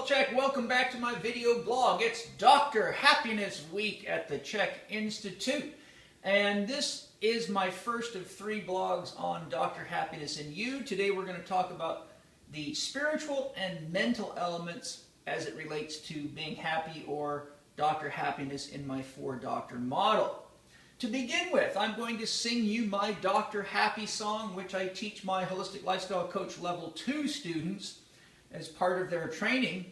all, Chek. Welcome back to my video blog. It's Dr. Happiness Week at the Chek Institute. And this is my first of 3 blogs on Dr. Happiness and you. Today we're going to talk about the spiritual and mental elements as it relates to being happy, or Dr. Happiness in my 4-doctor model. To begin with, I'm going to sing you my Dr. Happy song, which I teach my Holistic Lifestyle Coach Level 2 students as part of their training.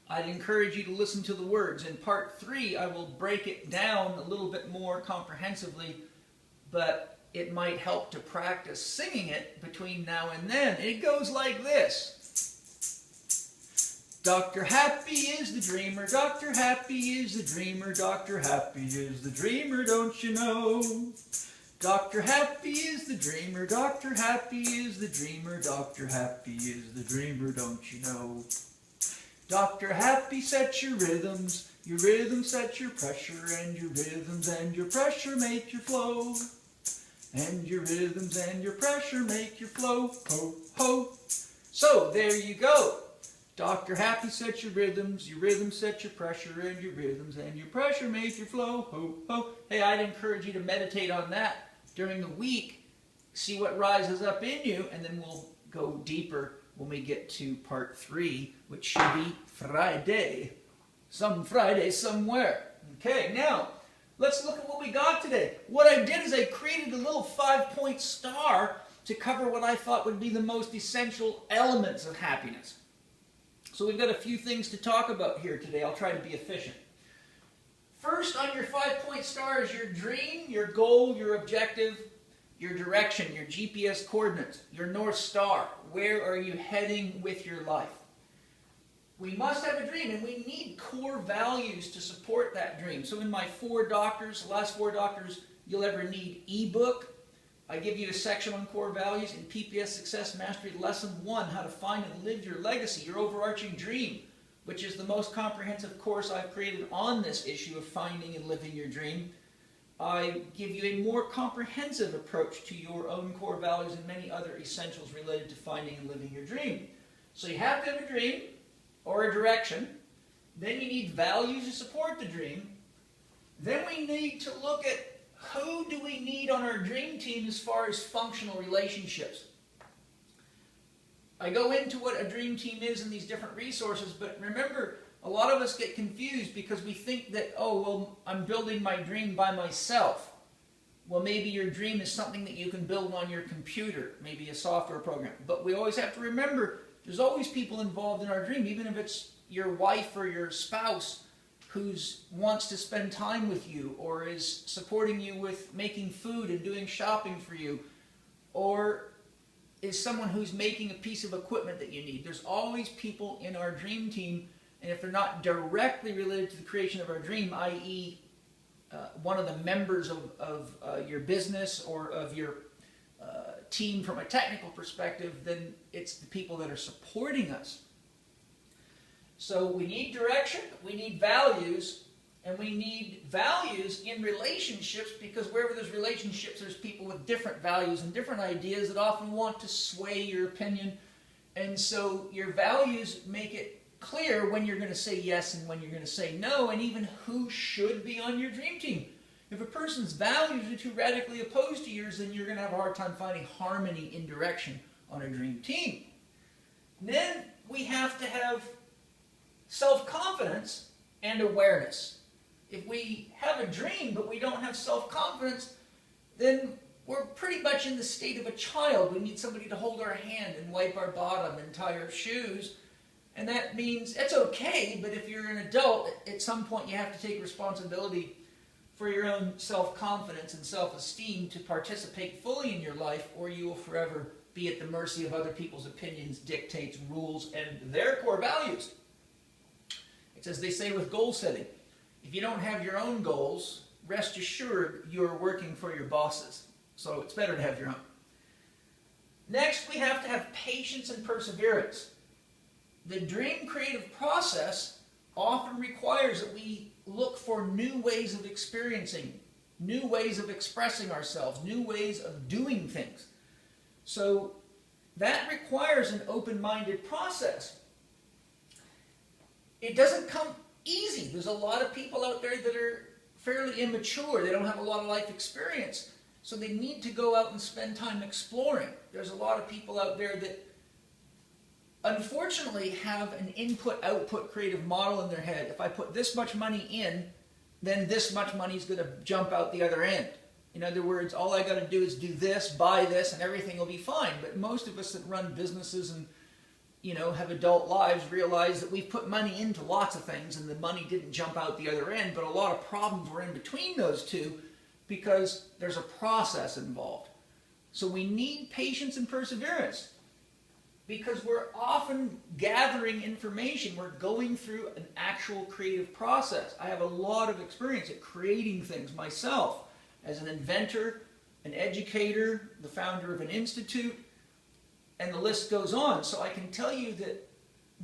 I'd encourage you to listen to the words. In part 3, I will break it down a little bit more comprehensively, but it might help to practice singing it between now and then. It goes like this. Dr. Happy is the dreamer, Dr. Happy is the dreamer, Dr. Happy is the dreamer, don't you know? Dr. Happy is the dreamer, Dr. Happy is the dreamer, Dr. Happy is the dreamer, don't you know? Dr. Happy sets your rhythms set your pressure, and your rhythms and your pressure make your flow. And your rhythms and your pressure make your flow, ho, ho. So, there you go. Dr. Happy sets your rhythms set your pressure, and your rhythms and your pressure make your flow, ho, ho. Hey, I'd encourage you to meditate on that during the week, see what rises up in you, and then we'll go deeper when we get to part 3, which should be Friday. Some Friday somewhere. Okay, now, let's look at what we got today. What I did is I created a little 5-point star to cover what I thought would be the most essential elements of happiness. So we've got a few things to talk about here today. I'll try to be efficient. First, on your 5-point star is your dream, your goal, your objective, your direction, your GPS coordinates, your North Star. Where are you heading with your life? We must have a dream, and we need core values to support that dream. So in my 4 doctors, the last 4 doctors you'll ever need ebook, I give you a section on core values. In PPS Success Mastery Lesson 1, how to find and live your legacy, your overarching dream, which is the most comprehensive course I've created on this issue of finding and living your dream. I give you a more comprehensive approach to your own core values and many other essentials related to finding and living your dream. So you have to have a dream or a direction. Then you need values to support the dream. Then we need to look at who do we need on our dream team as far as functional relationships. I go into what a dream team is and these different resources, but remember, a lot of us get confused because we think that, oh, well, I'm building my dream by myself. Well, maybe your dream is something that you can build on your computer, maybe a software program. But we always have to remember, there's always people involved in our dream, even if it's your wife or your spouse who wants to spend time with you, or is supporting you with making food and doing shopping for you, or is someone who's making a piece of equipment that you need. There's always people in our dream team, and if they're not directly related to the creation of our dream, i.e. One of the members of your business or of your team from a technical perspective, then it's the people that are supporting us. So we need direction, we need values, and we need values in relationships, because wherever there's relationships, there's people with different values and different ideas that often want to sway your opinion. And so your values make it clear when you're going to say yes and when you're going to say no, and even who should be on your dream team. If a person's values are too radically opposed to yours, then you're going to have a hard time finding harmony in direction on a dream team. Then we have to have self-confidence and awareness. If we have a dream but we don't have self-confidence, then we're pretty much in the state of a child. We need somebody to hold our hand and wipe our bottom and tie our shoes. And that means it's okay, but if you're an adult, at some point you have to take responsibility for your own self-confidence and self-esteem to participate fully in your life, or you will forever be at the mercy of other people's opinions, dictates, rules, and their core values. It's as they say with goal setting. If you don't have your own goals, rest assured you're working for your bosses. So it's better to have your own. Next, we have to have patience and perseverance. The dream creative process often requires that we look for new ways of experiencing, new ways of expressing ourselves, new ways of doing things. So that requires an open-minded process. it doesn't come easy. There's a lot of people out there that are fairly immature. They don't have a lot of life experience. So they need to go out and spend time exploring. There's a lot of people out there that unfortunately have an input-output creative model in their head. If I put this much money in, then this much money is going to jump out the other end. In other words, all I got to do is do this, buy this, and everything will be fine. But most of us that run businesses and have adult lives realize that we've put money into lots of things and the money didn't jump out the other end, but a lot of problems were in between those two because there's a process involved. So we need patience and perseverance because we're often gathering information. We're going through an actual creative process. I have a lot of experience at creating things myself as an inventor, an educator, the founder of an institute, and the list goes on. So I can tell you that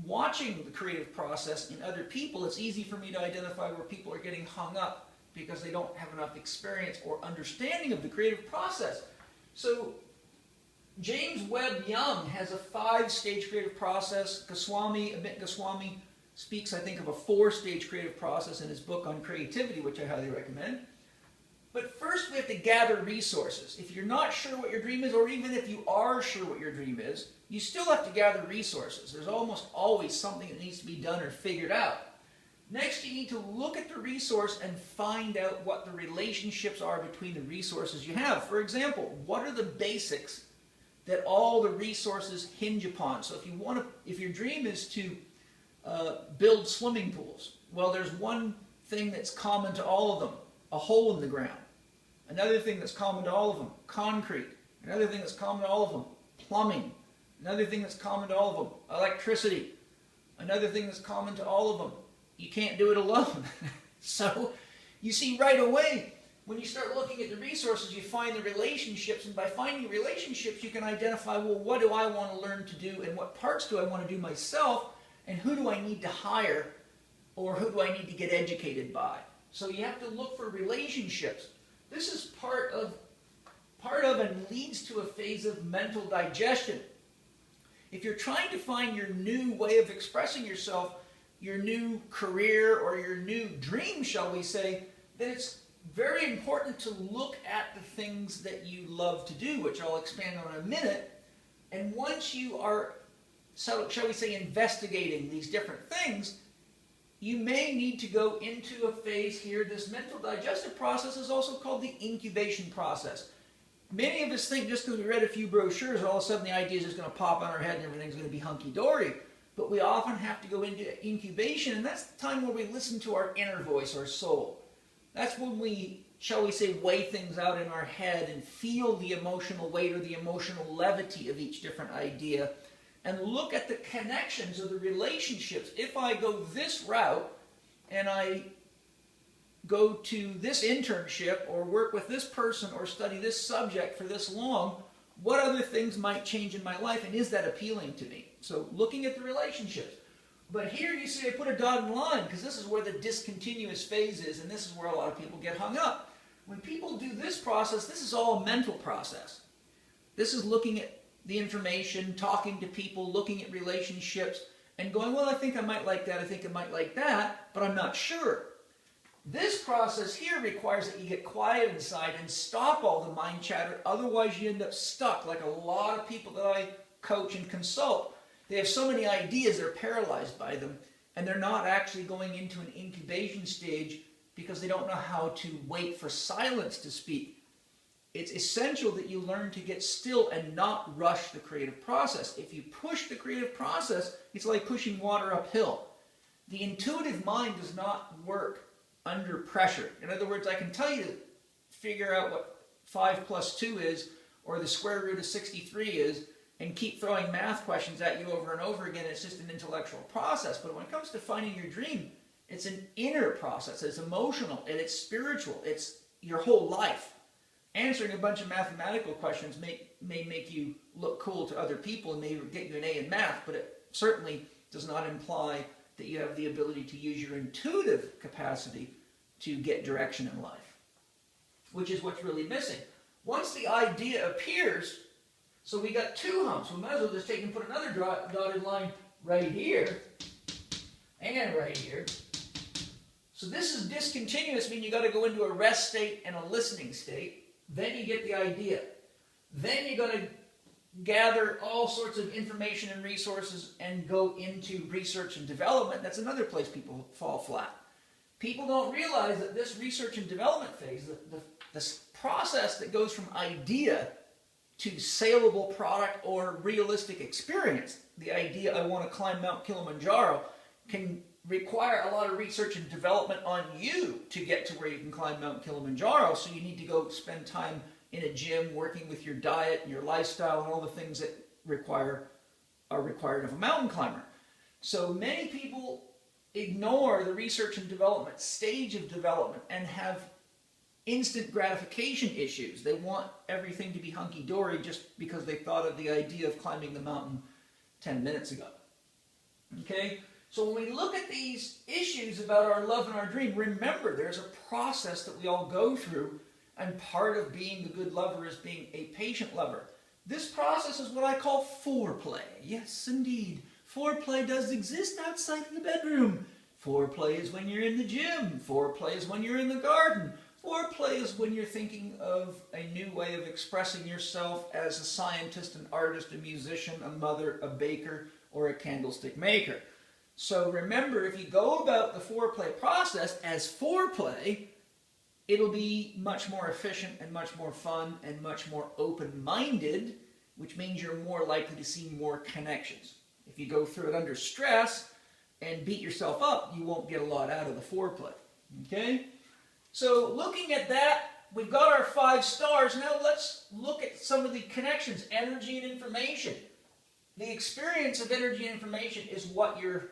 watching the creative process in other people, it's easy for me to identify where people are getting hung up because they don't have enough experience or understanding of the creative process. So James Webb Young has a 5-stage creative process. Amit Goswami speaks, I think, of a 4-stage creative process in his book on creativity, which I highly recommend. But first we have to gather resources. If you're not sure what your dream is, or even if you are sure what your dream is, you still have to gather resources. There's almost always something that needs to be done or figured out. Next, you need to look at the resource and find out what the relationships are between the resources you have. For example, what are the basics that all the resources hinge upon? So if your dream is to build swimming pools, well, there's one thing that's common to all of them: a hole in the ground. Another thing that's common to all of them: concrete. Another thing that's common to all of them: plumbing. Another thing that's common to all of them: electricity. Another thing that's common to all of them: you can't do it alone. So you see right away, when you start looking at the resources, you find the relationships, and by finding relationships, you can identify, well, what do I want to learn to do, and what parts do I want to do myself, and who do I need to hire, or who do I need to get educated by? So you have to look for relationships. This is part of and leads to a phase of mental digestion. If you're trying to find your new way of expressing yourself, your new career or your new dream, shall we say, then it's very important to look at the things that you love to do, which I'll expand on in a minute. And once you are, shall we say, investigating these different things, you may need to go into a phase here. This mental digestive process is also called the incubation process. Many of us think just because we read a few brochures, all of a sudden the idea is just going to pop on our head and everything's going to be hunky-dory. But we often have to go into incubation, and that's the time where we listen to our inner voice, our soul. That's when we, shall we say, weigh things out in our head and feel the emotional weight or the emotional levity of each different idea, and look at the connections of the relationships. If I go this route and I go to this internship or work with this person or study this subject for this long, what other things might change in my life, and is that appealing to me? So looking at the relationships. But here you see I put a dotted line because this is where the discontinuous phase is, and this is where a lot of people get hung up. When people do this process, this is all a mental process. This is looking at the information, talking to people, looking at relationships, and going, well, I think I might like that, I think I might like that, but I'm not sure. This process here requires that you get quiet inside and stop all the mind chatter, otherwise you end up stuck, like a lot of people that I coach and consult. They have so many ideas, they're paralyzed by them, and they're not actually going into an incubation stage because they don't know how to wait for silence to speak. It's essential that you learn to get still and not rush the creative process. If you push the creative process, it's like pushing water uphill. The intuitive mind does not work under pressure. In other words, I can tell you to figure out what 5 plus 2 is, or the square root of 63 is, and keep throwing math questions at you over and over again. It's just an intellectual process. But when it comes to finding your dream, it's an inner process. It's emotional, and it's spiritual. It's your whole life. Answering a bunch of mathematical questions may make you look cool to other people and may get you an A in math, but it certainly does not imply that you have the ability to use your intuitive capacity to get direction in life, which is what's really missing. Once the idea appears, so we got 2 humps. We might as well just take and put another dotted line right here. and right here. So this is discontinuous, meaning you got to go into a rest state and a listening state. Then you get the idea. Then you got to gather all sorts of information and resources and go into research and development. That's another place people fall flat. People don't realize that this research and development phase, this process that goes from idea to saleable product or realistic experience, the idea I want to climb Mount Kilimanjaro, can require a lot of research and development on you to get to where you can climb Mount Kilimanjaro. So you need to go spend time in a gym working with your diet and your lifestyle and all the things that are required of a mountain climber. So many people ignore the research and development stage of development and have instant gratification issues. They want everything to be hunky-dory just because they thought of the idea of climbing the mountain 10 minutes ago. Okay? So when we look at these issues about our love and our dream, remember there's a process that we all go through, and part of being a good lover is being a patient lover. This process is what I call foreplay. Yes, indeed. Foreplay does exist outside of the bedroom. Foreplay is when you're in the gym. Foreplay is when you're in the garden. Foreplay is when you're thinking of a new way of expressing yourself as a scientist, an artist, a musician, a mother, a baker, or a candlestick maker. So remember, if you go about the foreplay process as foreplay, it'll be much more efficient and much more fun and much more open-minded, which means you're more likely to see more connections. If you go through it under stress and beat yourself up, you won't get a lot out of the foreplay. Okay? So looking at that, we've got our 5 stars. Now let's look at some of the connections, energy and information. The experience of energy and information is what you're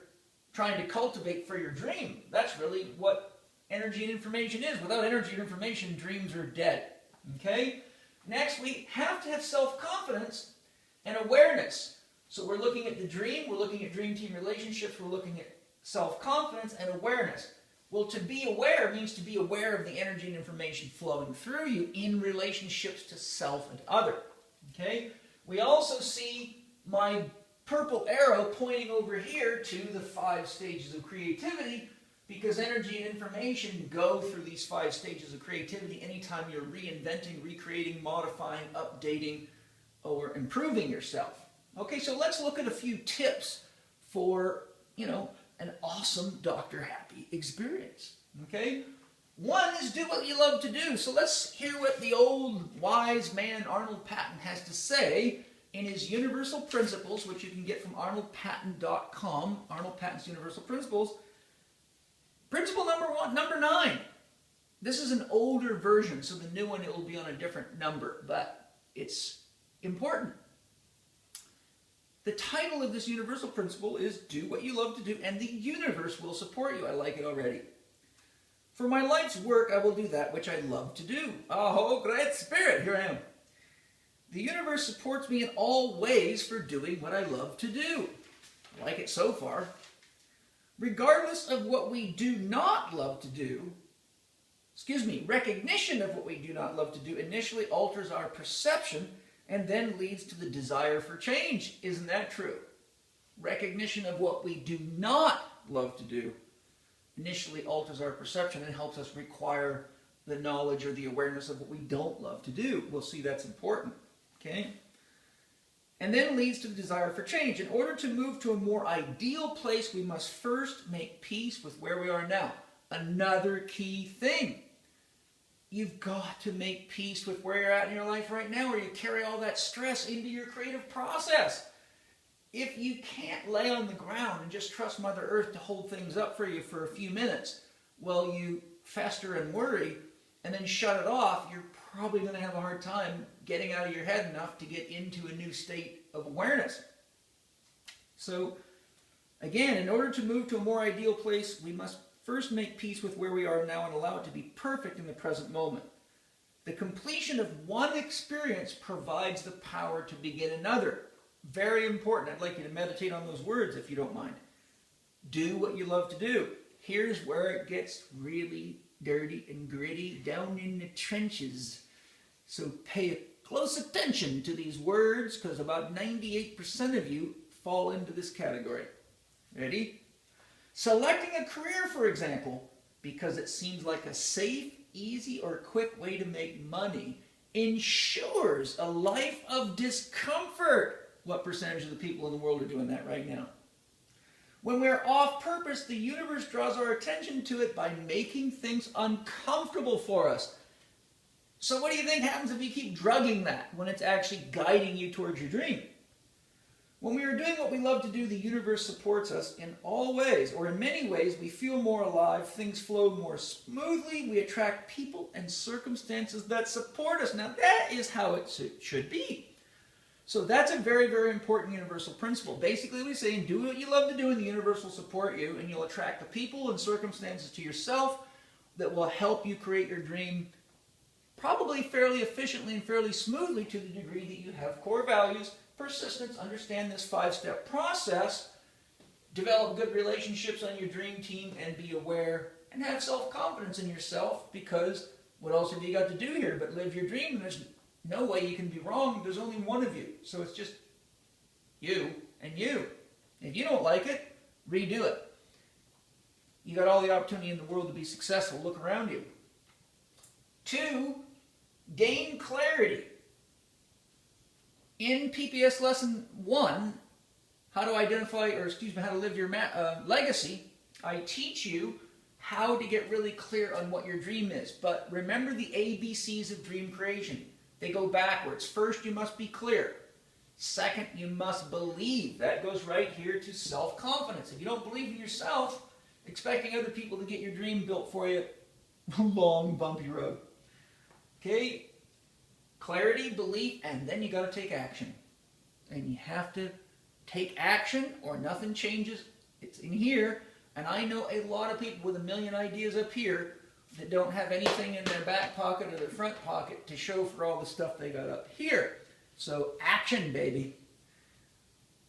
trying to cultivate for your dream. That's really what energy and information is. Without energy and information, dreams are dead. Okay? Next, we have to have self-confidence and awareness. So we're looking at the dream, we're looking at dream team relationships, we're looking at self-confidence and awareness. Well, to be aware means to be aware of the energy and information flowing through you in relationships to self and other. Okay? We also see my purple arrow pointing over here to the 5 stages of creativity, because energy and information go through these 5 stages of creativity anytime you're reinventing, recreating, modifying, updating, or improving yourself. Okay, so let's look at a few tips for, an awesome Dr. Happy experience. Okay? One is do what you love to do. So let's hear what the old wise man Arnold Patton has to say in his Universal Principles, which you can get from arnoldpatton.com, Arnold Patton's Universal Principles. Principle number 9. This is an older version, so the new one, it will be on a different number, but it's important. The title of this universal principle is Do What You Love to Do, and the universe will support you. I like it already. For my life's work, I will do that which I love to do. Oh, great spirit, here I am. The universe supports me in all ways for doing what I love to do. I like it so far. Regardless of what we do not love to do, recognition of what we do not love to do initially alters our perception and then leads to the desire for change. Isn't that true? Recognition of what we do not love to do initially alters our perception and helps us require the knowledge or the awareness of what we don't love to do. We'll see that's important. Okay? And then leads to the desire for change. In order to move to a more ideal place, we must first make peace with where we are now. Another key thing. You've got to make peace with where you're at in your life right now, or you carry all that stress into your creative process. If you can't lay on the ground and just trust Mother Earth to hold things up for you for a few minutes while you fester and worry and then shut it off, you're probably going to have a hard time getting out of your head enough to get into a new state of awareness. So, again, in order to move to a more ideal place, we must first make peace with where we are now and allow it to be perfect in the present moment. The completion of one experience provides the power to begin another. Very important. I'd like you to meditate on those words if you don't mind. Do what you love to do. Here's where it gets really dirty and gritty, down in the trenches. So pay close attention to these words, because about 98% of you fall into this category. Ready? Selecting a career, for example, because it seems like a safe, easy, or quick way to make money, ensures a life of discomfort. What percentage of the people in the world are doing that right now? When we're off purpose, the universe draws our attention to it by making things uncomfortable for us. So what do you think happens if you keep drugging that when it's actually guiding you towards your dream? When we are doing what we love to do, the universe supports us in all ways, or in many ways. We feel more alive, things flow more smoothly, we attract people and circumstances that support us. Now that is how it should be. So that's a very, very important universal principle. Basically we're saying do what you love to do and the universe will support you, and you'll attract the people and circumstances to yourself that will help you create your dream probably fairly efficiently and fairly smoothly, to the degree that you have core values, persistence, understand this 5-step process, develop good relationships on your dream team, and be aware and have self-confidence in yourself, because what else have you got to do here but live your dream? There's no way you can be wrong. There's only one of you. So it's just you and you. If you don't like it, redo it. You got all the opportunity in the world to be successful. Look around you. 2, gain clarity. In PPS Lesson 1, how to live your legacy, I teach you how to get really clear on what your dream is. But remember the ABCs of dream creation. They go backwards. First, you must be clear. Second, you must believe. That goes right here to self-confidence. If you don't believe in yourself, expecting other people to get your dream built for you, long, bumpy road. Okay? Clarity, belief, and then you got to take action. And you have to take action or nothing changes. It's in here. And I know a lot of people with a million ideas up here that don't have anything in their back pocket or their front pocket to show for all the stuff they got up here. So action, baby.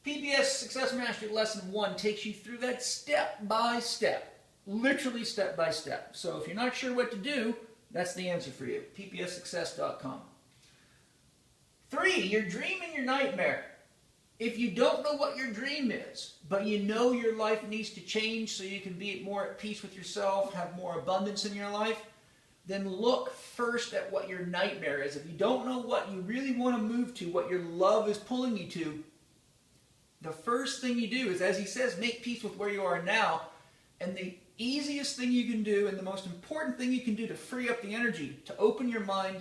PBS Success Mastery Lesson 1 takes you through that step by step. Literally step by step. So if you're not sure what to do, that's the answer for you. ppssuccess.com. 3, your dream and your nightmare. If you don't know what your dream is, but you know your life needs to change so you can be more at peace with yourself, have more abundance in your life, then look first at what your nightmare is. If you don't know what you really want to move to, what your love is pulling you to, the first thing you do is, as he says, make peace with where you are now. And the easiest thing you can do, and the most important thing you can do to free up the energy, to open your mind,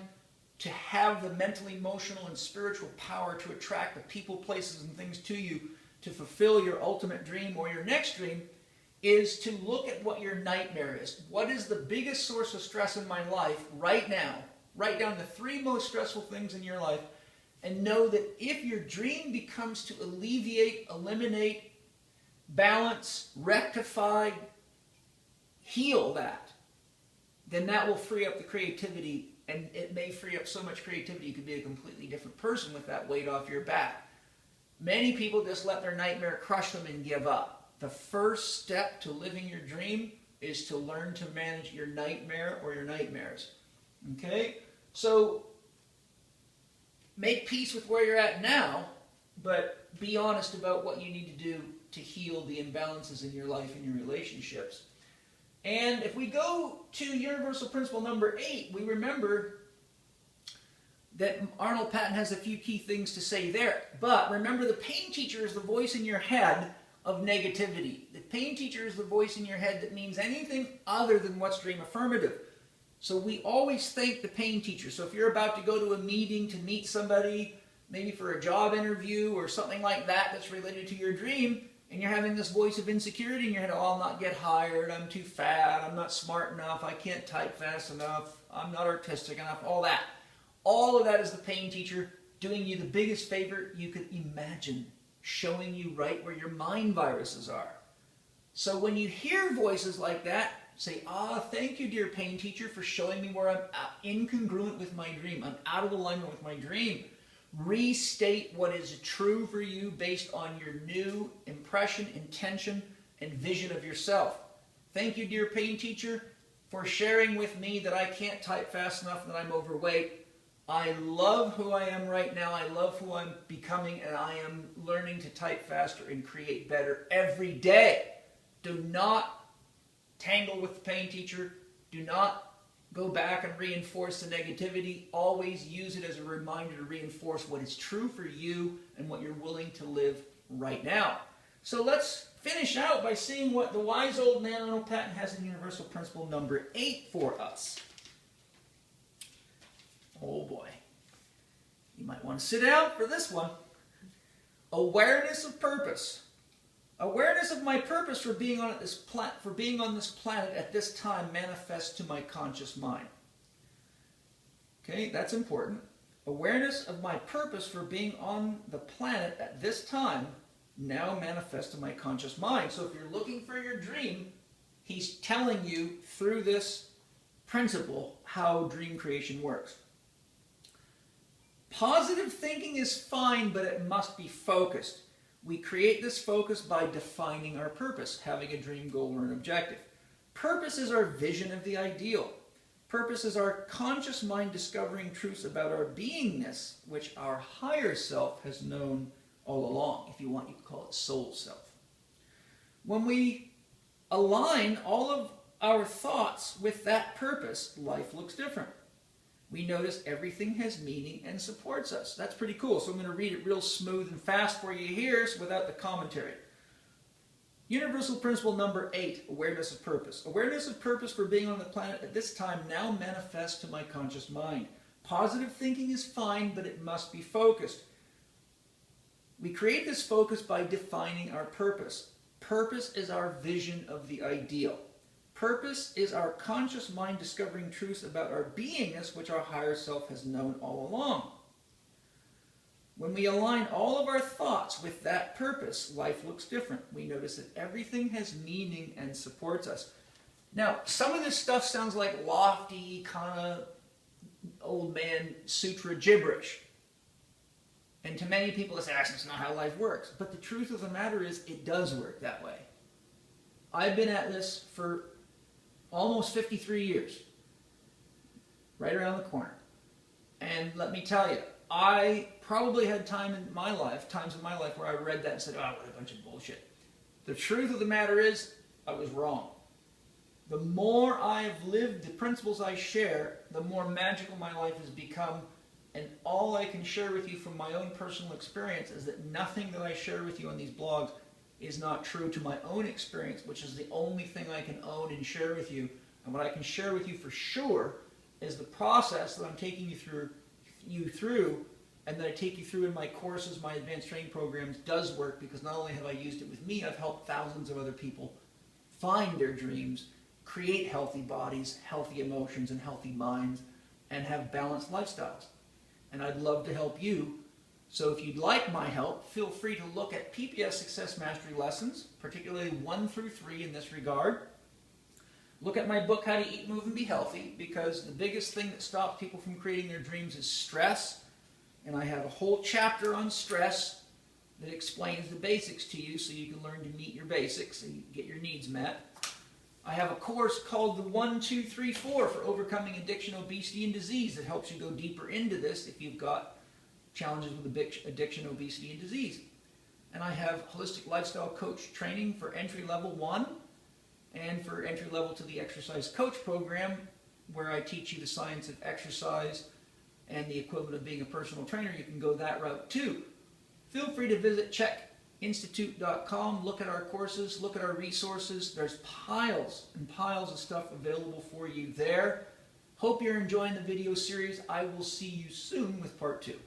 to have the mental, emotional, and spiritual power to attract the people, places, and things to you to fulfill your ultimate dream or your next dream, is to look at what your nightmare is. What is the biggest source of stress in my life right now? Write down the 3 most stressful things in your life, and know that if your dream becomes to alleviate, eliminate, balance, rectify, heal that, then that will free up the creativity. And it may free up so much creativity you could be a completely different person with that weight off your back. Many people just let their nightmare crush them and give up. The first step to living your dream is to learn to manage your nightmare or your nightmares. Okay? So make peace with where you're at now, but be honest about what you need to do to heal the imbalances in your life and your relationships. And if we go to universal principle number 8, we remember that Arnold Patton has a few key things to say there. But remember, the pain teacher is the voice in your head of negativity. The pain teacher is the voice in your head that means anything other than what's dream affirmative. So we always thank the pain teacher. So if you're about to go to a meeting to meet somebody, maybe for a job interview or something like that that's related to your dream, and you're having this voice of insecurity in your head, oh, I'll not get hired, I'm too fat, I'm not smart enough, I can't type fast enough, I'm not artistic enough, all that. All of that is the pain teacher doing you the biggest favor you could imagine, showing you right where your mind viruses are. So when you hear voices like that, say, thank you, dear pain teacher, for showing me where I'm incongruent with my dream, I'm out of alignment with my dream. Restate what is true for you based on your new impression, intention, and vision of yourself. Thank you, dear pain teacher, for sharing with me that I can't type fast enough and that I'm overweight. I love who I am right now. I love who I'm becoming, and I am learning to type faster and create better every day. Do not tangle with the pain teacher. Do not go back and reinforce the negativity. Always use it as a reminder to reinforce what is true for you and what you're willing to live right now. So let's finish out by seeing what the wise old man on patent has in universal principle number 8 for us. Oh boy. You might want to sit down for this one. Awareness of purpose. Awareness of my purpose for being on this planet at this time manifests to my conscious mind. Okay, that's important. Awareness of my purpose for being on the planet at this time now manifests to my conscious mind. So if you're looking for your dream, he's telling you through this principle how dream creation works. Positive thinking is fine, but it must be focused. We create this focus by defining our purpose, having a dream, goal, or an objective. Purpose is our vision of the ideal. Purpose is our conscious mind discovering truths about our beingness, which our higher self has known all along. If you want, you can call it soul self. When we align all of our thoughts with that purpose, life looks different. We notice everything has meaning and supports us. That's pretty cool. So I'm going to read it real smooth and fast for you here without the commentary. Universal principle number 8, awareness of purpose. Awareness of purpose for being on the planet at this time now manifests to my conscious mind. Positive thinking is fine, but it must be focused. We create this focus by defining our purpose. Purpose is our vision of the ideal. Purpose is our conscious mind discovering truths about our beingness, which our higher self has known all along. When we align all of our thoughts with that purpose, life looks different. We notice that everything has meaning and supports us. Now, some of this stuff sounds like lofty, kind of old man sutra gibberish. And to many people, it's that's not how life works. But the truth of the matter is, it does work that way. I've been at this for almost 53 years, right around the corner. And let me tell you, I probably had times in my life where I read that and said, oh, what a bunch of bullshit. The truth of the matter is, I was wrong. The more I've lived the principles I share, the more magical my life has become. And all I can share with you from my own personal experience is that nothing that I share with you on these blogs is not true to my own experience, which is the only thing I can own and share with you. And what I can share with you for sure is the process that I'm taking you through, and that I take you through in my courses, my advanced training programs, does work, because not only have I used it with me, I've helped thousands of other people find their dreams, create healthy bodies, healthy emotions, and healthy minds, and have balanced lifestyles. And I'd love to help you. So if you'd like my help, feel free to look at PPS Success Mastery lessons, particularly 1 through 3 in this regard. Look at my book, How to Eat, Move, and Be Healthy, because the biggest thing that stops people from creating their dreams is stress. And I have a whole chapter on stress that explains the basics to you so you can learn to meet your basics and get your needs met. I have a course called the 1, 2, 3, 4 for overcoming addiction, obesity, and disease that helps you go deeper into this if you've got challenges with addiction, obesity, and disease. And I have holistic lifestyle coach training for entry level 1 and for entry level to the exercise coach program, where I teach you the science of exercise and the equivalent of being a personal trainer. You can go that route too. Feel free to visit chekinstitute.com, look at our courses, look at our resources. There's piles and piles of stuff available for you there. Hope you're enjoying the video series. I will see you soon with part 2.